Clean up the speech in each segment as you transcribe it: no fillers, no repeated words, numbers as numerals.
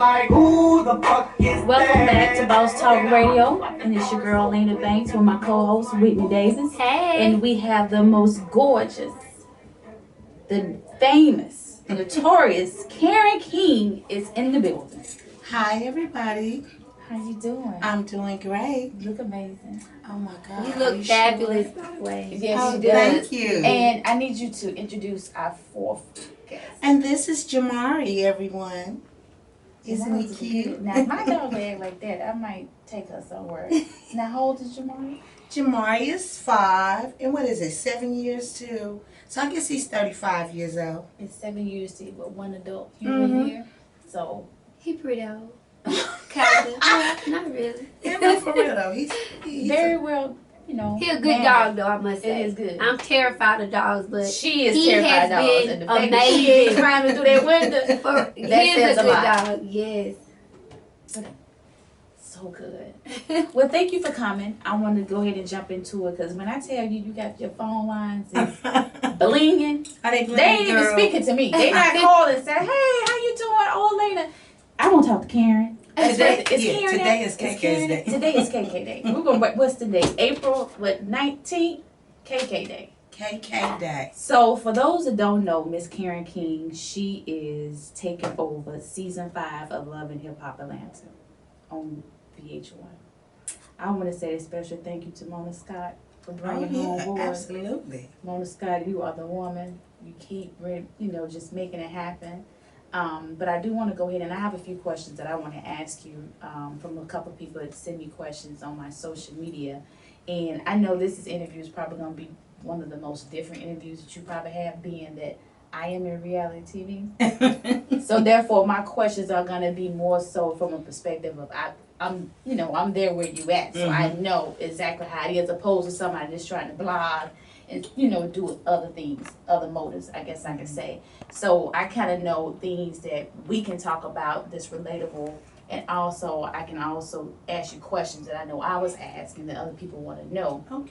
Like who the fuck is Welcome back to BAUSE Talk Radio, and it's your girl Lena Banks with my co-host Whitney Davis. Hey. And we have the most gorgeous, the famous, the notorious Karen King is in the building. Hi everybody. How you doing? I'm doing great. You look amazing. Oh my God. You look fabulous, by the way. Yes, Oh, you does. thank you. And I need you to introduce our fourth guest. And this is Jamari, everyone. Isn't he Jamari's cute? good. Now, if my dog act like that, I might take her somewhere. Now, how old is Jamari? Jamari is 5, and what is it, 7 years too? So I guess he's 35 years old. It's 7 years to with one adult. You Mhm. here? So, He pretty old. Kinda. Not really. Yeah, no, for real though. He's very well, you know. He a good mannered. dog though, I must It say. is good. I'm terrified of dogs, but She is he terrified has of dogs. been And the fact that she is amazing. climbing through that window. He That is says a a good lot. dog. Yes. So good. Well, thank you for coming. I want to go ahead and jump into it because when I tell you, you got your phone lines is blinging. Are they They ain't even speaking to me. They not calling and say, "Hey, how you doing?" Oh, Lena, I want to talk to Karen. Today, It's yeah, Karen today Day? is It's KK's Karen day. Today is KK Day. We're gonna. What's the day? April 19th. KK Day. KK Day. So, for those that don't know, Miss Karen King, she is taking over season 5 of Love and Hip Hop Atlanta on VH1. I want to say a special thank you to Mona Scott for bringing her on board. Absolutely. Mona Scott, you are the woman. You keep, just making it happen. But I do want to go ahead and I have a few questions that I want to ask you from a couple people that send me questions on my social media. And I know this interview is probably going to be one of the most different interviews that you probably have, being that I am in reality TV. So therefore, my questions are going to be more so from a perspective of I'm there where you at, so I know exactly how it is, opposed to somebody just trying to blog and do other things, other motives, I guess I can say. So I kind of know things that we can talk about that's relatable, and also I can also ask you questions that I know I was asking that other people want to know. Okay.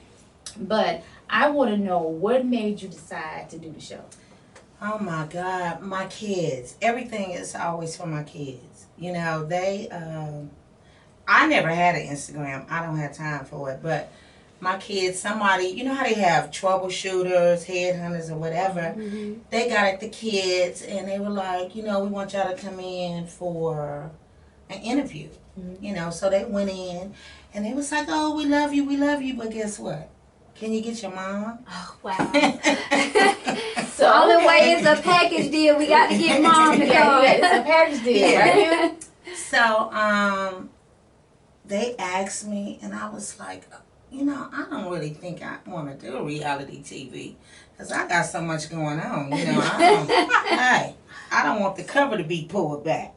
But I want to know what made you decide to do the show. Oh my God, my kids. Everything is always for my kids. You know, I never had an Instagram. I don't have time for it. But my kids, somebody, you know how they have troubleshooters, headhunters, or whatever. Mm-hmm. They got at the kids and they were like, we want y'all to come in for an interview. Mm-hmm. So they went in and they was like, oh, we love you. But guess what? Can you get your mom? Oh, wow. So the only way is a package deal. We got to get mom to go. It's a package deal, right? So, they asked me, and I was like, I don't really think I want to do reality TV because I got so much going on. I don't want the cover to be pulled back.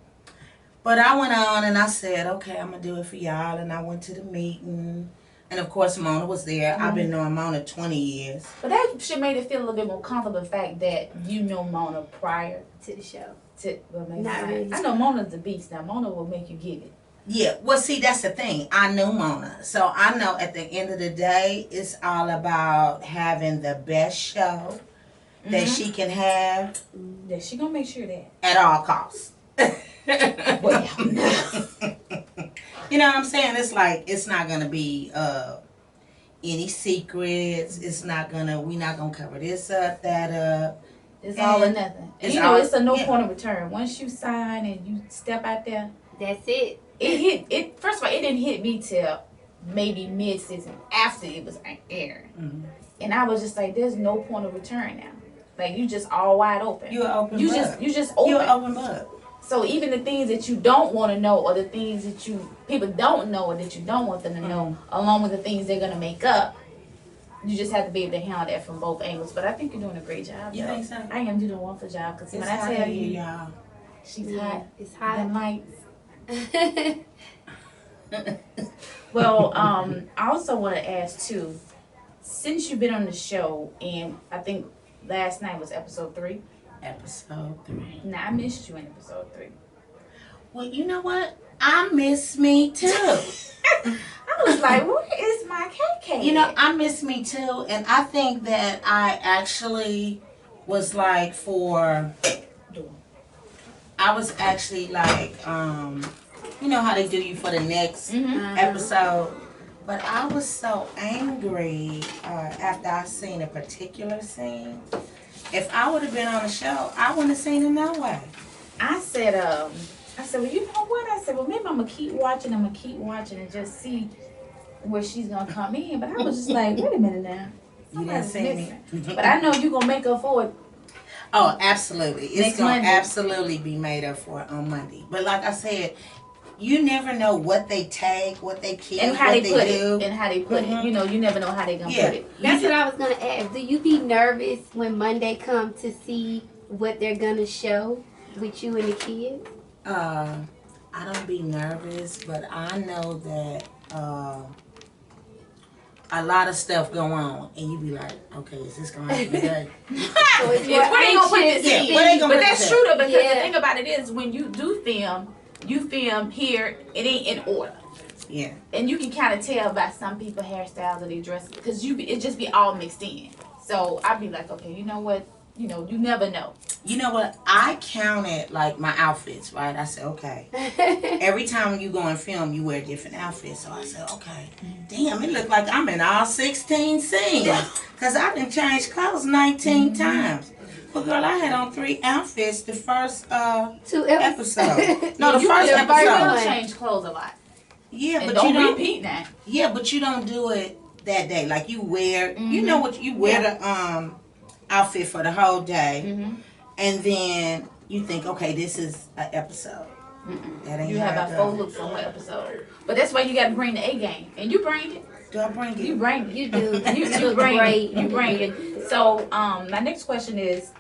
But I went on and I said, okay, I'm going to do it for y'all. And I went to the meeting. And of course, Mona was there. I've been knowing Mona 20 years. But that should make it feel a little bit more comfortable, the fact that you know Mona prior To the show. to, well, maybe Not really. I know Mona's the beast. Now, Mona will make you get it. Yeah, well, see, that's the thing. I knew Mona. So I know at the end of the day, it's all about having the best show that she can have. Yeah, she gonna make sure that. At all costs. Well, you know what I'm saying? It's like, it's not going to be any secrets. We're not going to cover this up, that up. it's all or nothing. And it's a no point of return. Once you sign and you step out there, That's it. First of all, it didn't hit me till maybe mid-season after it was aired. And I was just like, there's no point of return now. Like, you just all wide open. You're open You book. just open. You're open book. So even the things that you don't want to know, or the things that people don't know, or that you don't want them to know, along with the things they're gonna make up, you just have to be able to handle that from both angles. But I think you're doing a great job. You think so? I am doing a wonderful job, because when I hot tell in you, here, y'all. she's hot. It's hot. Them lights. Well, I also want to ask too, since you've been on the show, and I think last night was episode 3. Episode 3. Now I missed you in episode 3. Well, you know what? I miss me too. I was like, where is my KK? I miss me too, and I think that I actually was like I was actually like, you know how they do you for the next episode. But I was so angry after I seen a particular scene. If I would have been on the show, I wouldn't have seen it no way. I said, well, you know what? I said, well, maybe I'm gonna keep watching. And just see where she's gonna come in. But I was just like, wait a minute now. You didn't see me. But I know you gonna make up for it. Oh, absolutely. It's Next going to Monday. absolutely be made up for on Monday. But like I said, you never know what they take, what they keep, And how what they put do. it. And how they put it. You know, you never know how they gonna put it. That's what I was gonna ask. Do you be nervous when Monday comes to see what they're gonna show with you and the kids? I don't be nervous, but I know that a lot of stuff go on, and you be like, okay, is this going to happen today? So it's Yeah, where they gonna put this Yeah, in? where they gonna But put that's this true though, because Yeah. the thing about it is when you do film, you film here, it ain't in order. Yeah. And you can kind of tell by some people hairstyles or they dress, because it just be all mixed in. So I'd be like, okay, you know what? You know, you never know. You know what? I counted like my outfits, right? I said, okay. Every time you go and film, you wear different outfits. So I said, okay. Damn, it looked like I'm in all 16 scenes. Because I done changed clothes 19 times. Well, girl, I had on 3 outfits the first 2 episodes. No, the you first really episode. change clothes a lot. Yeah, And but don't you don't repeat that. Yeah, but you don't do it that day. Like you wear, you know what you wear the outfit for the whole day, and then you think, okay, this is an episode. That ain't You how have it about go. 4 looks on one episode. But that's why you got to bring the A game, and you bring it. Do I bring it? You bring it. You do. You look bring great. it. You bring it. So my next question is,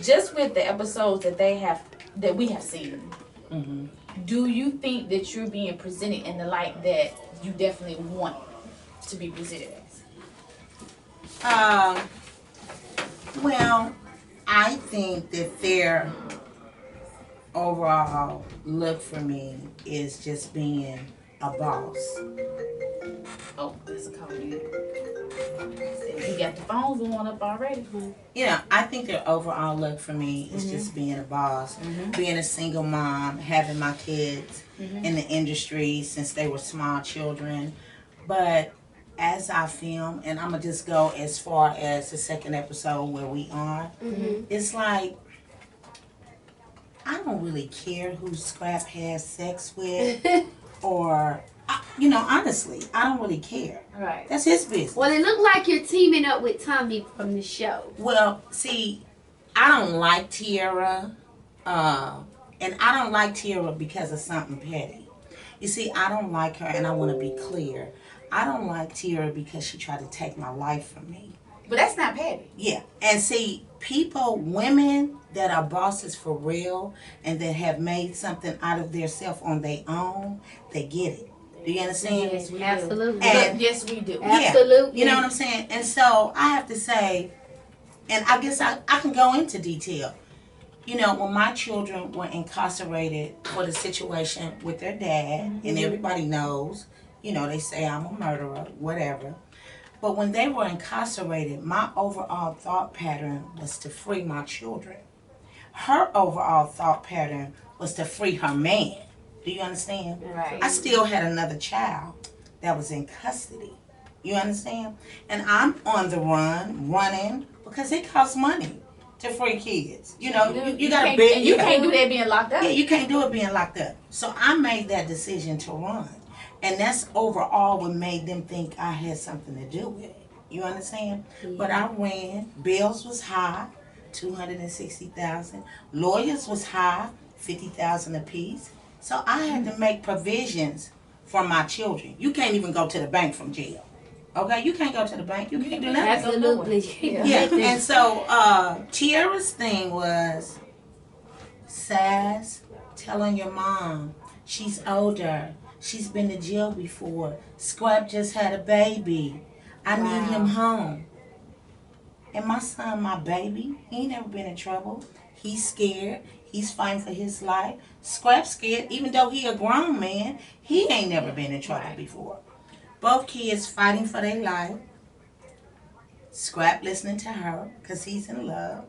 just with the episodes that we have seen, do you think that you're being presented in the light that you definitely want to be presented as? Well, I think that their overall look for me is just being a boss. Oh, that's a call in. You got the phones going up already. You know, I think their overall look for me is just being a boss, being a single mom, having my kids in the industry since they were small children. But as I film, and I'm going to just go as far as the second episode where we are, it's like, I don't really care who Scrap has sex with or, you know, honestly, I don't really care. Right. That's his business. Well, it looked like you're teaming up with Tommy from the show. Well, see, I don't like Tiara, and I don't like Tiara because of something petty. You see, I don't like her, and I want to be clear. I don't like Tiara because she tried to take my life from me. But that's not petty. Yeah, and see, women that are bosses for real and that have made something out of themselves on their own, they get it. Do you understand? Yes, we do. Absolutely. And- Yes, we do. Absolutely. You know what I'm saying? And so I have to say, and I guess I can go into detail. You know, when my children were incarcerated for the situation with their dad, and everybody knows, you know, they say I'm a murderer, whatever. But when they were incarcerated, my overall thought pattern was to free my children. Her overall thought pattern was to free her man. Do you understand? Right. I still had another child that was in custody. You understand? And I'm on the running, because it costs money to free kids. You know, you got a big... And you can't do that being locked up. Yeah, you can't do it being locked up. So I made that decision to run. And that's overall what made them think I had something to do with it. You understand? But I ran. Bills was high, $260,000. Lawyers was high, $50,000 apiece. So I had to make provisions for my children. You can't even go to the bank from jail. Okay? You can't go to the bank. You can't do nothing. Absolutely. Yeah, and so Tiara's thing was, Sass, telling your mom she's older. She's been to jail before. Scrap just had a baby. I need him home. And my son, my baby, he ain't never been in trouble. He's scared. He's fighting for his life. Scrap's scared. Even though he a grown man, he ain't never been in trouble before. Both kids fighting for their life. Scrap listening to her because he's in love.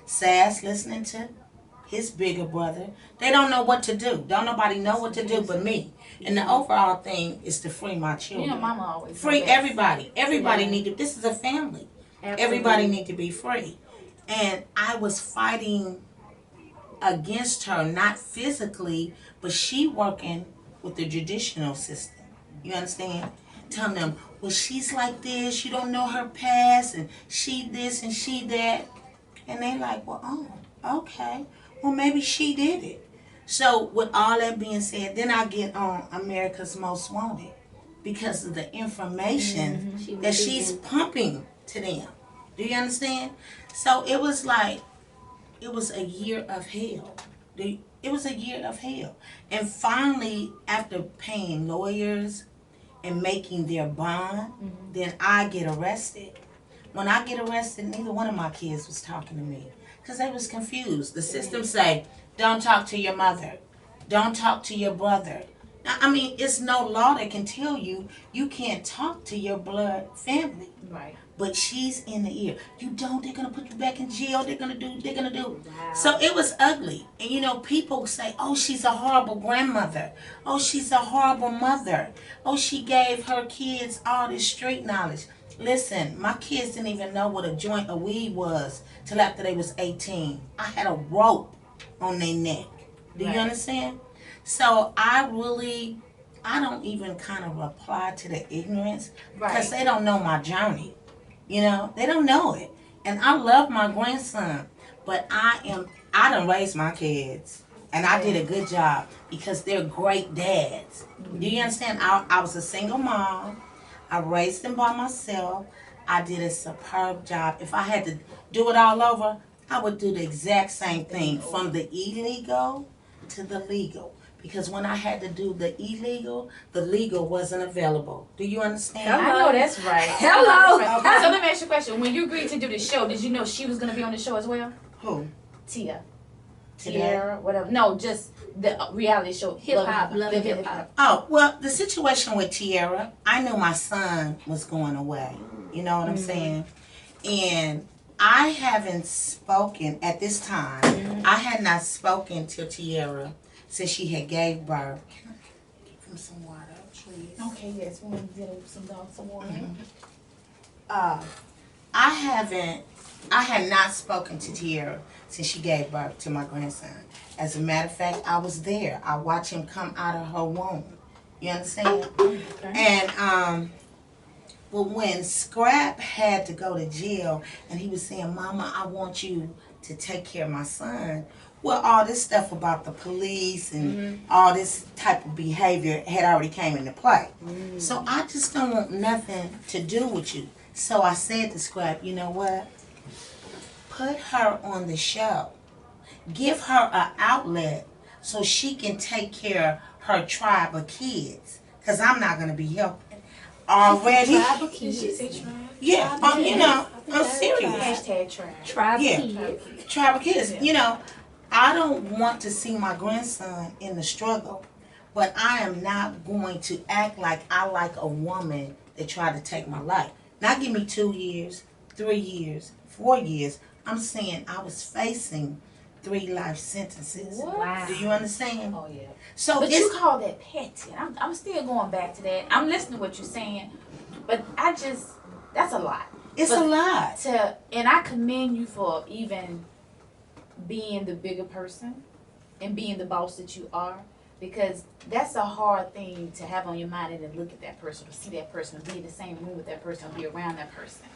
Sass listening to his bigger brother. They don't know what to do. Don't nobody know what to do but me. And the overall thing is to free my children. You know, Mama always Free best. everybody. Everybody Yeah. need to. This is a family. Absolutely. Everybody need to be free. And I was fighting against her, not physically, but she working with the judicial system. You understand? Telling them, well, she's like this, you don't know her past, and she this and she that. And they like, well, oh, okay. Well, maybe she did it. So with all that being said, then I get on America's Most Wanted because of the information that she's pumping to them. Do you understand? So it was like, it was a year of hell. It was a year of hell. And finally, after paying lawyers and making their bond, then I get arrested. When I get arrested, neither one of my kids was talking to me because they was confused. The system say, don't talk to your mother. Don't talk to your brother. Now, I mean, it's no law that can tell you you can't talk to your blood family. Right. But she's in the ear. You don't, they're going to put you back in jail. They're going to do. Wow. So it was ugly. And you know, people say, oh, she's a horrible grandmother. Oh, she's a horrible mother. Oh, she gave her kids all this street knowledge. Listen, my kids didn't even know what a joint of weed was till after they was 18. I had a rope on their neck. Do you understand? So I don't even kind of reply to the ignorance because they don't know my journey. You know, they don't know it. And I love my grandson, but I done raised my kids. And I did a good job because they're great dads. Do you understand? I was a single mom. I raised them by myself. I did a superb job. If I had to do it all over, I would do the exact same thing from the illegal to the legal. Because when I had to do the illegal, the legal wasn't available. Do you understand? I know that's right. Hello. That's right. So let me ask you a question. When you agreed to do the show, did you know she was going to be on the show as well? Who? Tia. Today? Tiara, whatever. No, just the reality show. Hip hop, love the hip hop. Oh, well, the situation with Tiara, I knew my son was going away. You know what I'm saying? And I haven't spoken at this time. I had not spoken to Tiara since she had gave birth. Can I give him some water, please? Okay, yes. We're going to get some dogs some water. I had not spoken to Tiara since she gave birth to my grandson. As a matter of fact, I was there. I watched him come out of her womb. You understand? And but when Scrap had to go to jail and he was saying, Mama, I want you to take care of my son. Well, all this stuff about the police and all this type of behavior had already came into play. So I just don't want nothing to do with you. So I said to Scrap, you know what? Put her on the show. Give her an outlet so she can take care of her tribe of kids. Because I'm not going to be helping already. Tribe of Did she kids. say tribe? Yeah, you know, I'm serious. Hashtag tribe. Tribe Yeah. kids. Tribe of kids. You know, I don't want to see my grandson in the struggle. But I am not going to act like I like a woman that tried to take my life. Not give me 2 years, 3 years, 4 years. I'm saying I was facing 3 life sentences. Wow. Do you understand? Oh, yeah. So But it's, you call that petty. I'm still going back to that. I'm listening to what you're saying. But that's a lot. it's but a lot. And I commend you for even being the bigger person and being the boss that you are. Because that's a hard thing to have on your mind and to look at that person, to see that person, be in the same room with that person, be around that person.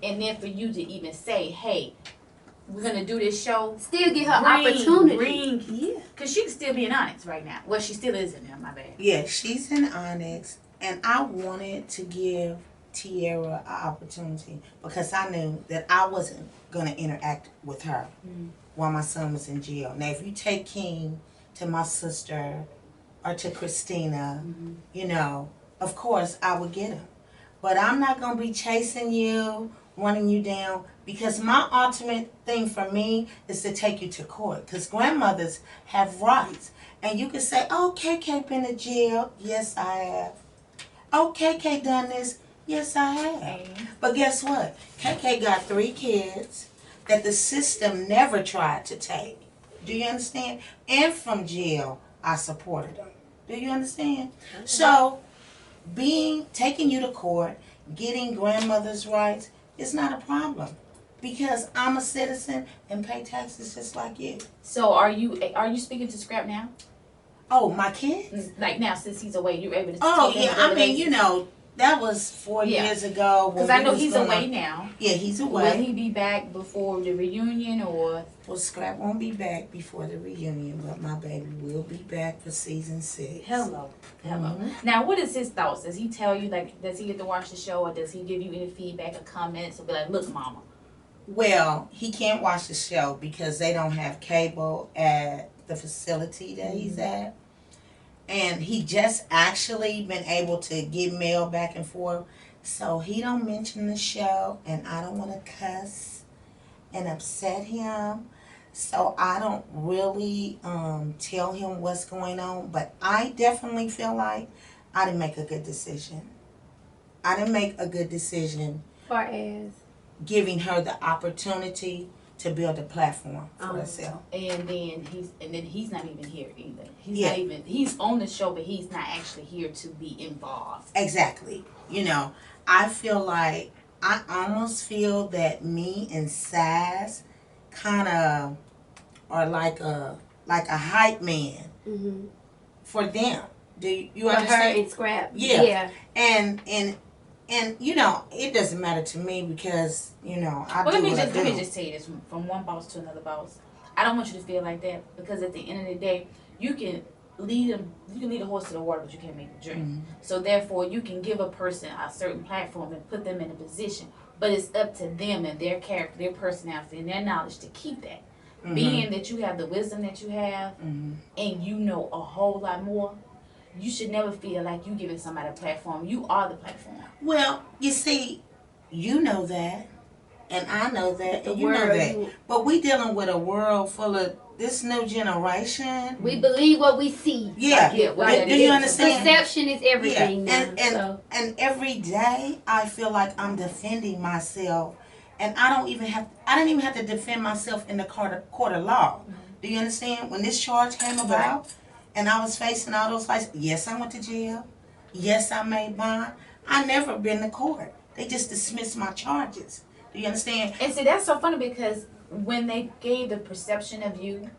And then for you to even say, hey, we're going to do this show. Still get her opportunity. Bring, Yeah. because she can still be in Onyx right now. Well, she still is in there, my bad. Yeah, she's in Onyx. And I wanted to give Tiara an opportunity because I knew that I wasn't going to interact with her while my son was in jail. Now, if you take King to my sister or to Christina, you know, of course I would get him. But I'm not going to be chasing you, running you down, because my ultimate thing for me is to take you to court. Because grandmothers have rights. And you can say, oh, KK been to jail. Yes, I have. Oh, KK done this. Yes, I have. But guess what? KK got 3 kids that the system never tried to take. Do you understand? And from jail, I supported him. Do you understand? So, taking you to court, getting grandmother's rights is not a problem because I'm a citizen and pay taxes just like you. So are you speaking to Scrap now? Oh, my kids? Like now, since he's away, you're able to. Oh, take him yeah. to I the mean, bases? you know, that was 4 Yeah. years ago. Because I know he's away now. Yeah, he's away. Will he be back before the reunion or? Well, Scrap won't be back before the reunion, but my baby will be back for season 6. Hello. Now, what is his thoughts? Does he tell you, like, does he get to watch the show, or does he give you any feedback or comments, or be like, look, mama? Well, he can't watch the show because they don't have cable at the facility that he's at. And he just actually been able to get mail back and forth. So he don't mention the show, and I don't want to cuss and upset him. So I don't really tell him what's going on. But I definitely feel like I didn't make a good decision. I didn't make a good decision. Far as Giving her the opportunity to build a platform for herself. And then he's not even here either. He's on the show, but he's not actually here to be involved. Exactly. You know, I almost feel that me and Sass kind of are like a hype man for them. Do you for understand? her and Scrap. Yeah. And you know, it doesn't matter to me because, you know, I do what I do. Let me just tell you this, from one boss to another boss. I don't want you to feel like that, because at the end of the day, you can lead a horse to the water, but you can't make it drink. So therefore, you can give a person a certain platform and put them in a position, but it's up to them and their character, their personality, and their knowledge to keep that. Being that you have the wisdom that you have, and you know a whole lot more, you should never feel like you giving somebody a platform. You are the platform. Well, you see, you know that, and I know that, and you know that. But we dealing with a world full of this new generation. We believe what we see. Yeah. Do you understand? Perception is everything now. And every day I feel like I'm defending myself, and I didn't even have to defend myself in the court of law. Do you understand? When this charge came about, and I was facing all those fights, yes, I went to jail. Yes, I made bond. I never been to court. They just dismissed my charges. Do you understand? And see, that's so funny, because when they gave the perception of you,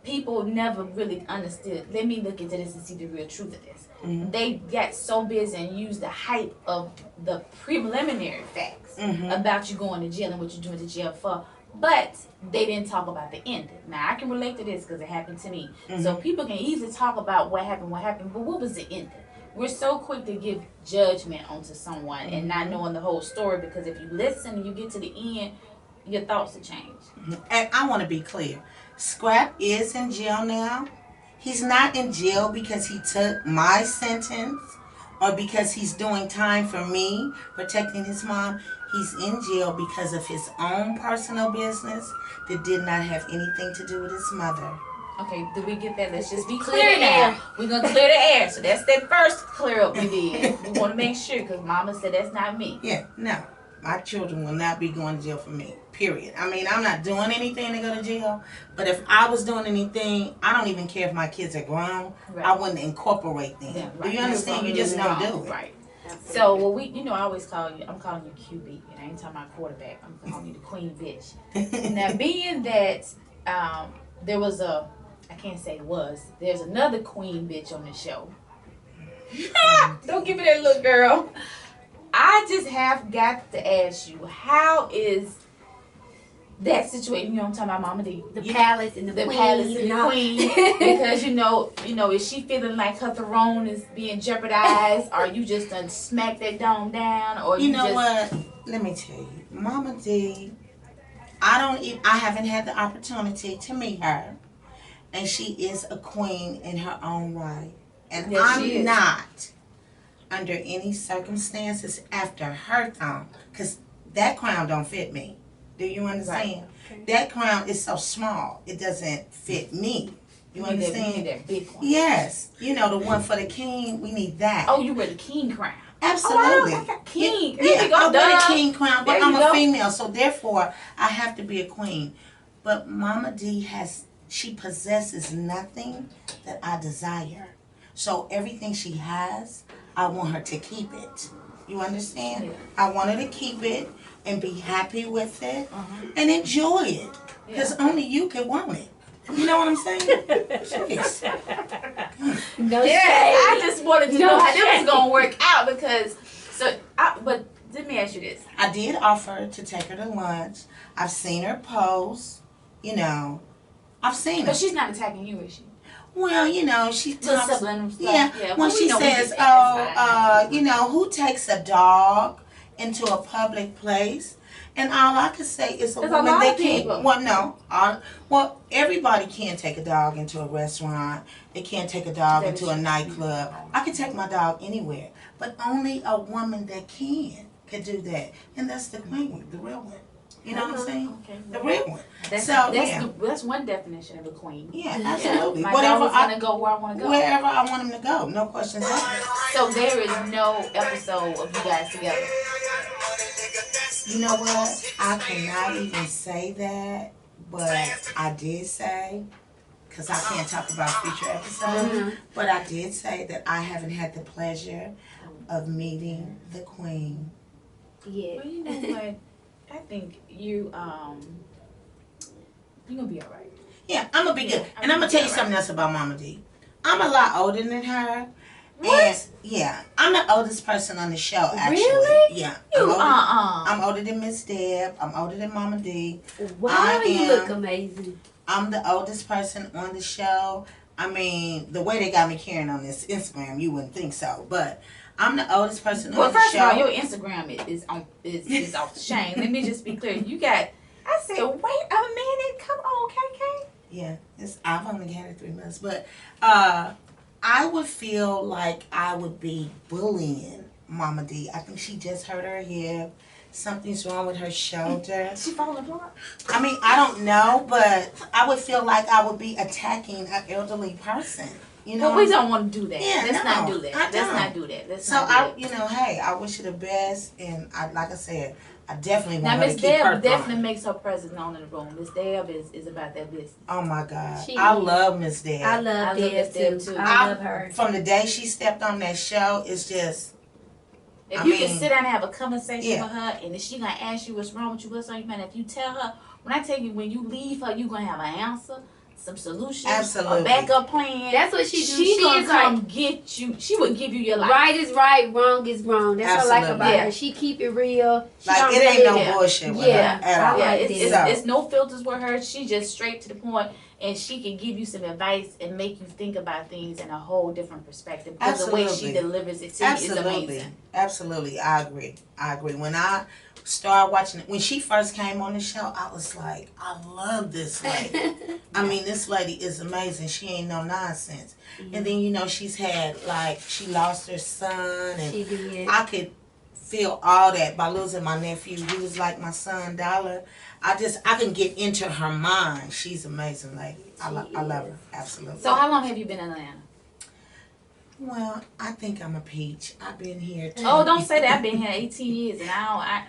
people never really understood. Let me look into this and see the real truth of this. They got so busy and used the hype of the preliminary facts about you going to jail and what you're doing to jail for. But they didn't talk about the ending. Now, I can relate to this because it happened to me. So people can easily talk about what happened, but what was the ending? We're so quick to give judgment onto someone and not knowing the whole story, because if you listen and you get to the end, your thoughts will change. And I want to be clear. Scrap is in jail now. He's not in jail because he took my sentence or because he's doing time for me, protecting his mom. He's in jail because of his own personal business that did not have anything to do with his mother. Okay, did we get that? Let's just be clear now. We're going to clear the air. So that's that first clear up we did. We want to make sure, because Mama said that's not me. Yeah, no. My children will not be going to jail for me, period. I mean, I'm not doing anything to go to jail, but if I was doing anything, I don't even care if my kids are grown. Right. I wouldn't incorporate them. Yeah, right. Do you understand? You just don't do it. Right. So, well, I always call you, I'm calling you QB, and I ain't talking about quarterback. I'm calling you the queen bitch. Now, being that there was there's another queen bitch on the show. Don't give me that look, girl. I just have got to ask you, how is that situation? You know, I'm talking about Momma Dee, the palace and the queen, because you know, is she feeling like her throne is being jeopardized? Or you just done smack that dome down? Or you know what? Let me tell you, Momma Dee, I haven't had the opportunity to meet her, and she is a queen in her own right, and yes, I'm not under any circumstances after her throne, because that crown don't fit me. Do you understand? Right. Okay. That crown is so small, it doesn't fit me. You understand? We need that big one. Yes. You know, the one for the king, we need that. Oh, you wear the king crown. Absolutely. Oh, I king. Yeah, I wear the king crown, but I'm a female, so therefore I have to be a queen. But Momma Dee she possesses nothing that I desire. So everything she has, I want her to keep it. You understand? Yeah. I want her to keep it and be happy with it Uh-huh. and enjoy it. Because only you can want it. You know what I'm saying? Jeez. No Yeah, shade. I just wanted to No know how this shade. was gonna work out because but let me ask you this. I did offer to take her to lunch. I've seen her pose. You know, I've seen her. But she's not attacking you, is she? Well, you know, she Little talks. sibling stuff. Yeah, Yeah, when well, we she know we says, get that. That's fine. you know, who takes a dog into a public place? And all I can say is a There's woman a lot that of can't. people. Well, no. Well, everybody can take a dog into a restaurant. They can't take a dog That into is a true. nightclub. I can take my dog anywhere, but only a woman that can do that, and that's the queen, the real one. You know what I'm saying? Okay. The real one. That's, So, that's, yeah. that's one definition of a queen. Yeah, absolutely. My Whatever dog is gonna go where I want to go. Wherever I want him to go, no questions asked. So there is no episode of you guys together. You know what? I cannot even say that, but I did say, because I can't talk about future episodes, but I did say that I haven't had the pleasure of meeting the queen. Yeah. Well, you know what? I think you're gonna be all right. Yeah, I'm gonna be good. Yeah, And I'm gonna tell you alright. something else about Momma Dee. I'm a lot older than her. What? And yeah, I'm the oldest person on the show, actually. Really? Yeah. You I'm older than Miss Deb. I'm older than Momma Dee. Wow, I you am- look amazing. I'm the oldest person on the show. I mean, the way they got me carrying on this Instagram, you wouldn't think so. But I'm the oldest person Well, on the first show. of all, your Instagram is off the chain. Let me just be clear. You got. I said, wait a minute. Come on, KK. Yeah, I've only had it 3 months, but I would feel like I would be bullying Momma Dee. I think she just hurt her hip. Something's wrong with her shoulder. She falling apart. I mean, I don't know, but I would feel like I would be attacking an elderly person. You know, But we don't want to do that. Yeah, Let's no, not do that. I Let's don't. not do that. Let's so not do that. you know, hey, I wish her the best, and like I said, I definitely Now, want her Miss to keep her Deb definitely going. makes her presence known in the room. Miss Deb is about that business. Oh my God, She I is. love Miss Deb. I love Deb Miss Deb, too. too. I love her. From the day she stepped on that show, it's just. If I you mean, can sit down and have a conversation yeah. with her, and if she gonna ask you what's wrong with you, what's on your mind, if you tell her, when I tell you, when you leave her, you gonna have an answer, some solutions, Absolutely. a backup plan. That's what she do. She gonna is come like, get you. She would give you your life. right is right, wrong is wrong. That's what I like Absolutely. about Yeah. her. She keep it real. She Like, don't it ain't no really- Yeah. bullshit with Yeah. her at all. Yeah, like it's, that. it's no filters with her. She just straight to the point, and she can give you some advice and make you think about things in a whole different perspective. Because the way she Absolutely. delivers it to you is Absolutely. amazing. Absolutely. I agree. When I started watching when she first came on the show, I was like, I love this lady. I mean, this lady is amazing. She ain't no nonsense. And then, you know, she's had, like, she lost her son. And She did. I could feel all that by losing my nephew. He was like my son, Dollar. I can get into her mind. She's an amazing lady. I love her. Absolutely. So how long have you been in Atlanta? Well, I think I'm a peach. I've been here too. Oh, don't say that. I've been here 18 years, and